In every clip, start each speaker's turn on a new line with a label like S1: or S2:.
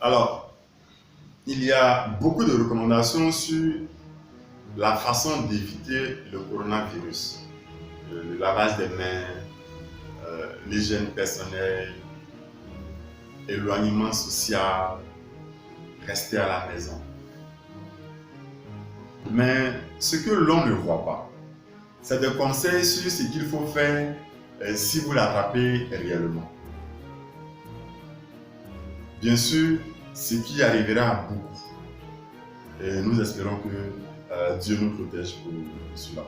S1: Alors, il y a beaucoup de recommandations sur la façon d'éviter le coronavirus. Le lavage des mains, l'hygiène personnelle, éloignement social, rester à la maison. Mais ce que l'on ne voit pas, c'est des conseils sur ce qu'il faut faire si vous l'attrapez réellement. Bien sûr, ce qui arrivera à beaucoup. Et nous espérons que Dieu nous protège pour cela.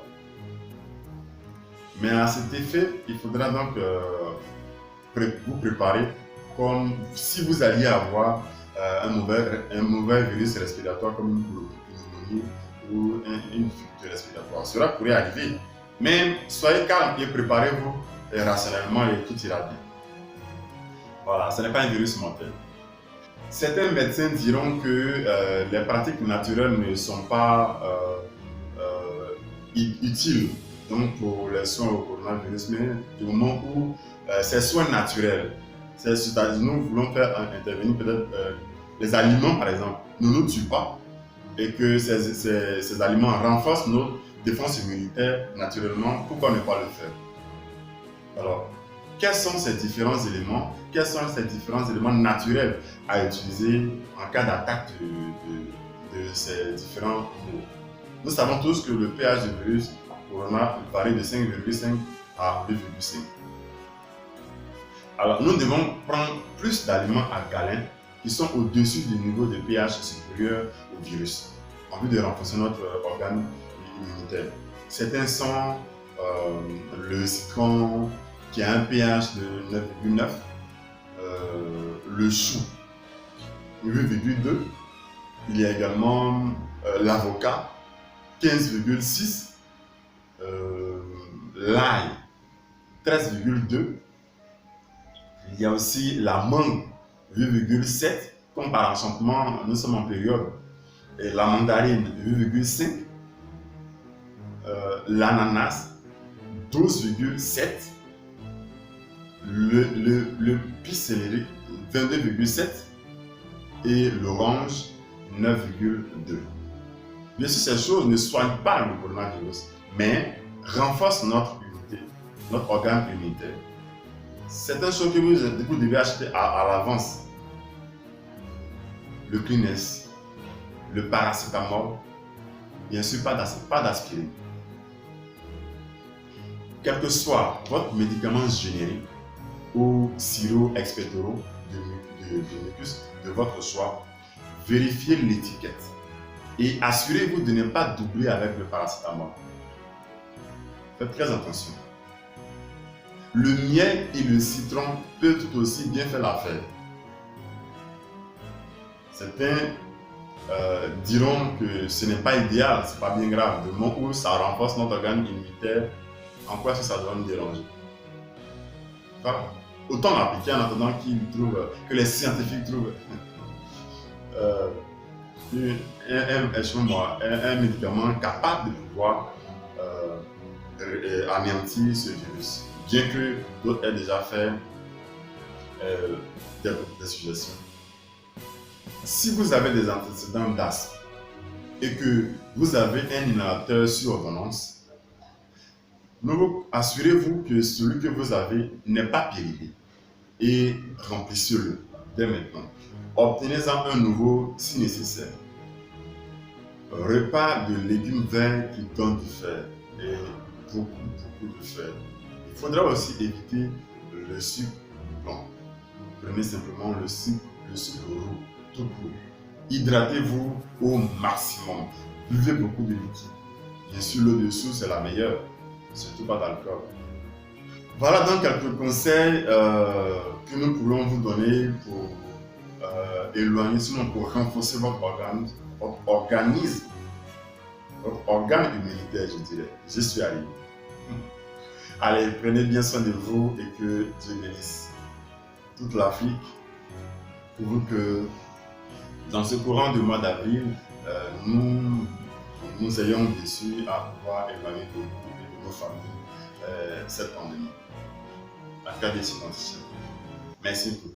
S1: Mais à cet effet, il faudra donc vous préparer comme si vous alliez avoir un mauvais virus respiratoire comme une pneumonie ou une infection respiratoire. Cela pourrait arriver. Mais soyez calme et préparez-vous rationnellement et tout ira bien. Voilà, ce n'est pas un virus mortel. Certains médecins diront que les pratiques naturelles ne sont pas utiles donc pour les soins au coronavirus, mais du moment où ces soins naturels, c'est-à-dire nous voulons faire intervenir peut-être les aliments par exemple, ne nous tuent pas et que ces aliments renforcent notre défense immunitaire naturellement, pourquoi ne pas le faire? Alors, quels sont ces différents éléments? Quels sont ces différents éléments naturels à utiliser en cas d'attaque de ces différents maux? Nous savons tous que le pH du virus corona varie de 5,5 à 2,5. Alors, nous devons prendre plus d'aliments alcalins qui sont au-dessus du niveau de pH supérieur au virus, en vue de renforcer notre organe immunitaire. Certains sont le citron qui a un pH de 9,9, le chou 8,2, il y a également l'avocat 15,6, l'ail 13,2, il y a aussi la mangue 8,7, comme par enchantement nous sommes en période, et la mandarine 8,5, l'ananas 12,7, le pissenlit 22,7 et l'orange 9,2. Bien sûr, ces choses ne soignent pas le coronavirus, mais renforcent notre immunité, notre organe immunitaire. C'est une chose que vous devez acheter à l'avance. Le Kleenex, le paracétamol, bien sûr pas d'aspirine. Quel que soit votre médicament générique ou sirop expectorant de mucus de votre choix, vérifiez l'étiquette et assurez-vous de ne pas doubler avec le paracétamol. Faites très attention. Le miel et le citron peuvent tout aussi bien faire l'affaire. Certains diront que ce n'est pas idéal, ce n'est pas bien grave. Du moment où ça renforce notre organe immunitaire, en quoi est-ce que ça doit nous déranger? Voilà. Autant l'appliquer en attendant que les scientifiques trouvent un médicament capable de pouvoir anéantir ce virus, bien que d'autres aient déjà fait des suggestions. Si vous avez des antécédents d'asthme et que vous avez un inhalateur sur ordonnance, assurez-vous que celui que vous avez n'est pas périmé et remplissez-le dès maintenant. Obtenez-en un nouveau si nécessaire. Repas de légumes verts qui donnent du fer et beaucoup de fer. Il faudra aussi éviter le sucre blanc. Prenez simplement le sucre roux, tout court. Hydratez-vous au maximum. Buvez beaucoup de liquide. Bien sûr, l'eau de source c'est la meilleure, surtout pas d'alcool. Voilà donc quelques conseils que nous pourrons vous donner pour éloigner, sinon pour renforcer votre organisme, votre organe immunitaire, je dirais. Je suis arrivé. Allez, prenez bien soin de vous et que Dieu bénisse toute l'Afrique pour que dans ce courant du mois d'avril, nous ayons déçu à pouvoir éloigner de nos familles cette pandémie. À faire des Merci beaucoup.